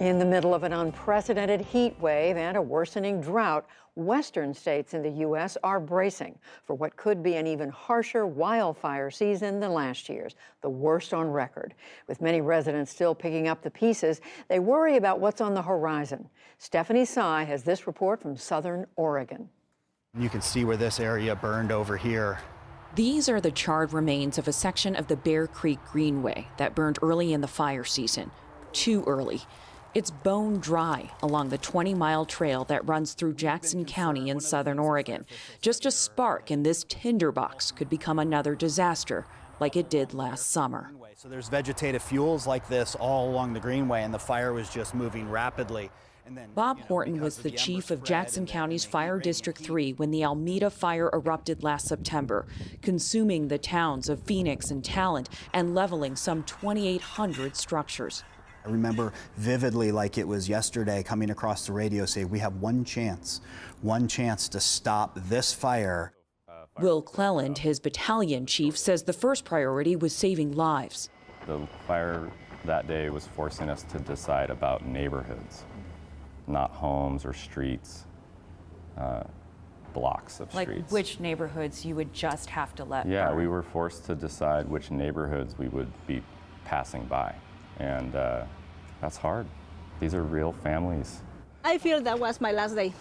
In the middle of an unprecedented heat wave and a worsening drought, western states in the U.S. are bracing for what could be an even harsher wildfire season than last year's, the worst on record. With many residents still picking up the pieces, they worry about what's on the horizon. Stephanie Sy has this report from southern Oregon. You can see where this area burned over here. These are the charred remains of a section of the Bear Creek Greenway that burned early in the fire season. Too early. It's bone dry along the 20-mile trail that runs through Jackson County in southern Oregon. Just a spark in this tinderbox could become another disaster, like it did last summer. So there's vegetative fuels like this all along the Greenway, and the fire was just moving rapidly. And then, Bob Horton was the chief of Jackson County's Fire District 3 when the Alameda fire erupted last September, consuming the towns of Phoenix and Talent and leveling some 2,800 structures. I remember vividly, like it was yesterday, coming across the radio saying, we have one chance to stop this fire. Will Cleland, his battalion chief, says the first priority was saving lives. The fire that day was forcing us to decide about neighborhoods, not homes or streets, blocks of streets. Like which neighborhoods you would just have to let Yeah, burn. we were forced to decide which neighborhoods we would be passing by. And that's hard. These are real families. I feel that was my last day.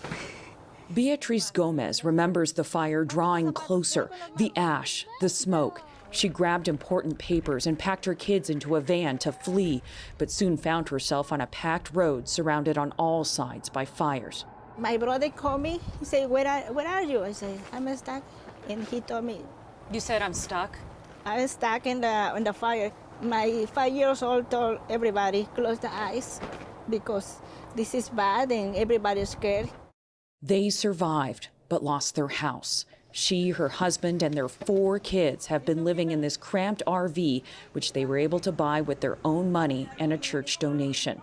Beatrice Gomez remembers the fire drawing closer, the ash, the smoke. She grabbed important papers and packed her kids into a van to flee, but soon found herself on a packed road surrounded on all sides by fires. My brother called me. He said, where are you? I said, I'm stuck. And he told me, You said I'm stuck? I'm stuck in the fire. My 5 years old told everybody, close the eyes, because this is bad and everybody's scared. They survived, but lost their house. She, her husband, and their 4 kids have been living in this cramped RV, which they were able to buy with their own money and a church donation.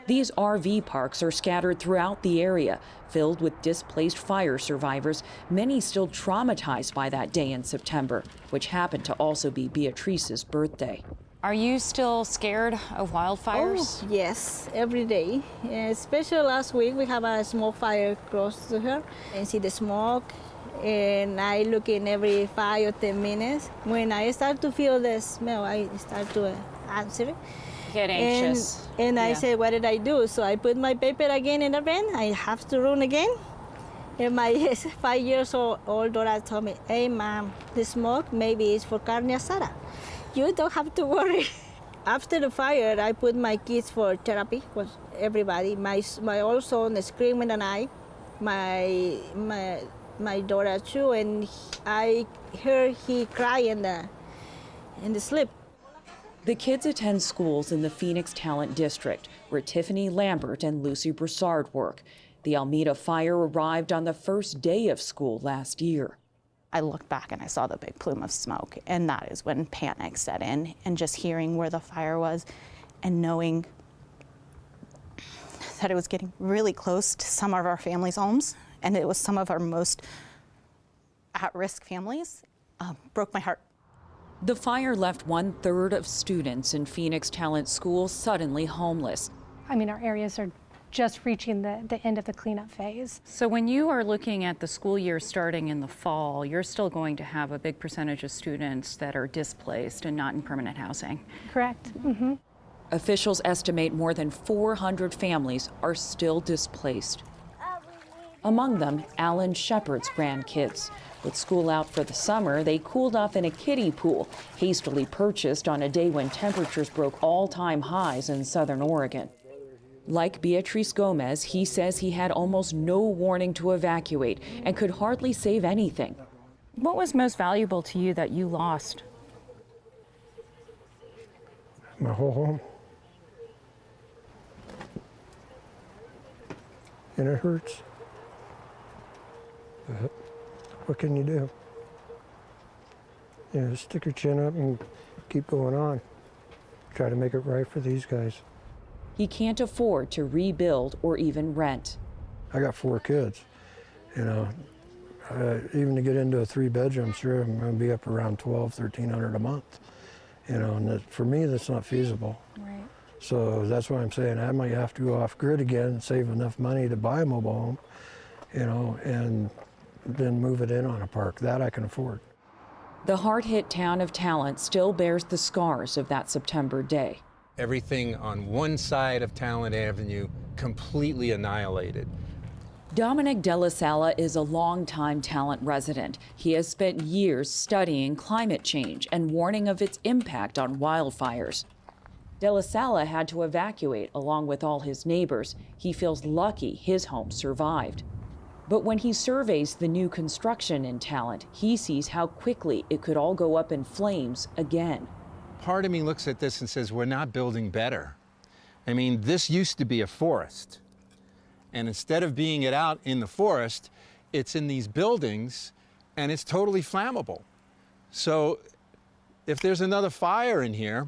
These RV parks are scattered throughout the area, filled with displaced fire survivors, many still traumatized by that day in September, which happened to also be Beatrice's birthday. Are you still scared of wildfires? Oh, yes, every day. Especially last week, we have a smoke fire close to her and see the smoke. And I look in every 5 or 10 minutes. When I start to feel the smell, I start to answer. Get anxious. And I said, what did I do? So I put my paper again in the van. I have to run again. And my 5 years old daughter told me, hey, Mom, the smoke maybe is for carne asada. You don't have to worry. After the fire, I put my kids for therapy with everybody. My old son is screaming at night. My daughter too, and I heard he cry in the sleep. The kids attend schools in the Phoenix Talent District, where Tiffany Lambert and Lucy Broussard work. The Alameda fire arrived on the first day of school last year. I looked back and I saw the big plume of smoke, and that is when panic set in, and just hearing where the fire was and knowing that it was getting really close to some of our families' homes, and it was some of our most at-risk families, broke my heart. The fire left 1/3 of students in Phoenix Talent School suddenly homeless. I mean, our areas are just reaching the end of the cleanup phase. So when you are looking at the school year starting in the fall, you're still going to have a big percentage of students that are displaced and not in permanent housing. Correct. Mm-hmm. Officials estimate more than 400 families are still displaced. Among them, Alan Shepard's grandkids. With school out for the summer, they cooled off in a kiddie pool, hastily purchased on a day when temperatures broke all-time highs in southern Oregon. Like Beatrice Gomez, he says he had almost no warning to evacuate and could hardly save anything. What was most valuable to you that you lost? My whole home. And it hurts. But what can you do? You know, stick your chin up and keep going on. Try to make it right for these guys. He can't afford to rebuild or even rent. I got 4 kids. You know, even to get into a 3-bedroom, sure, I'm going to be up around $1,200, $1,300 a month. You know, and for me, that's not feasible. Right. So that's why I'm saying I might have to go off grid again and save enough money to buy a mobile home, you know, and then move it in on a park. That I can afford. The hard-hit town of Talent still bears the scars of that September day. Everything on one side of Talent Avenue completely annihilated. Dominic Della Sala is a longtime Talent resident. He has spent years studying climate change and warning of its impact on wildfires. Della Sala had to evacuate along with all his neighbors. He feels lucky his home survived. But when he surveys the new construction in Talent, he sees how quickly it could all go up in flames again. Part of me looks at this and says, we're not building better. I mean, this used to be a forest. And instead of being it out in the forest, it's in these buildings and it's totally flammable. So if there's another fire in here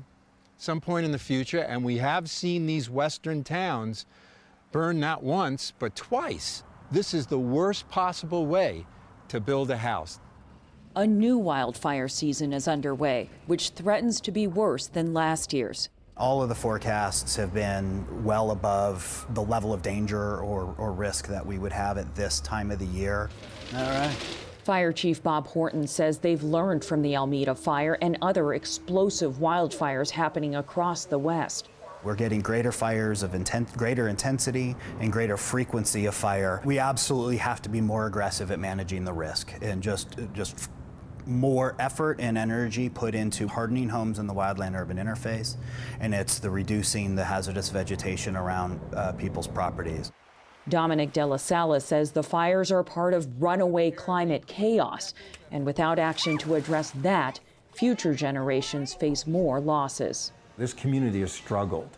some point in the future, and we have seen these western towns burn not once, but twice, this is the worst possible way to build a house. A new wildfire season is underway, which threatens to be worse than last year's. All of the forecasts have been well above the level of danger or risk that we would have at this time of the year. All right. Fire Chief Bob Horton says they've learned from the Almeda fire and other explosive wildfires happening across the West. We're getting greater fires of greater intensity and greater frequency of fire. We absolutely have to be more aggressive at managing the risk and just more effort and energy put into hardening homes in the wildland-urban interface, and it's the reducing the hazardous vegetation around people's properties. Dominic Della Sala says the fires are part of runaway climate chaos, and without action to address that, future generations face more losses. This community has struggled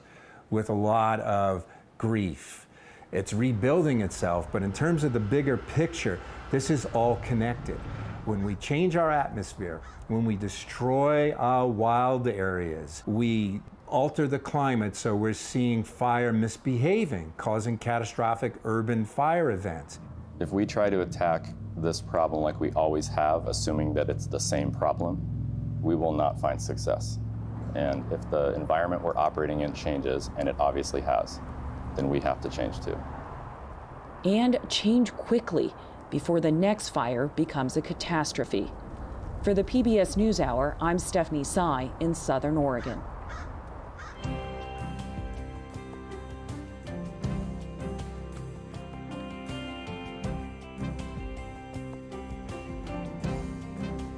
with a lot of grief. It's rebuilding itself, but in terms of the bigger picture, this is all connected. When we change our atmosphere, when we destroy our wild areas, we alter the climate, so we're seeing fire misbehaving, causing catastrophic urban fire events. If we try to attack this problem like we always have, assuming that it's the same problem, we will not find success. And if the environment we're operating in changes, and it obviously has, then we have to change too. And change quickly before the next fire becomes a catastrophe. For the PBS NewsHour, I'm Stephanie Tsai in Southern Oregon.